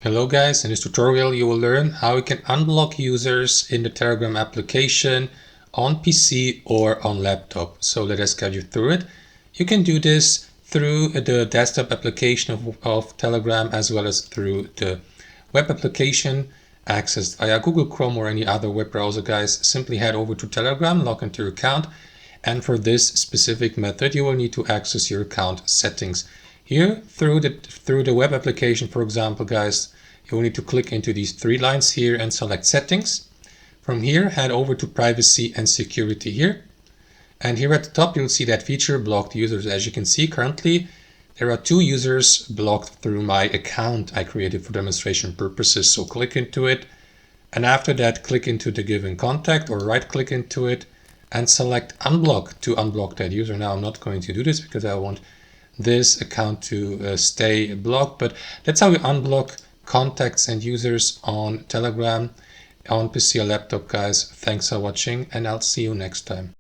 Hello guys, in this tutorial you will learn how you can unblock users in the Telegram application on PC or on laptop. So let us guide you through it. You can do this through the desktop application of Telegram as well as through the web application accessed via Google Chrome or any other web browser. Guys, simply head over to Telegram, log into your account, and for this specific method you will need to access your account settings. Here, through the web application, for example, guys, you will need to click into these three lines here and select Settings. From here, head over to Privacy and Security here. And here at the top, you'll see that feature blocked users. As you can see, currently, there are 2 users blocked through my account I created for demonstration purposes. So click into it. And after that, click into the given contact or right click into it and select Unblock to unblock that user. Now, I'm not going to do this because I want this account to stay blocked, but that's how you unblock contacts and users on Telegram on PC or laptop. Guys, thanks for watching and I'll see you next time.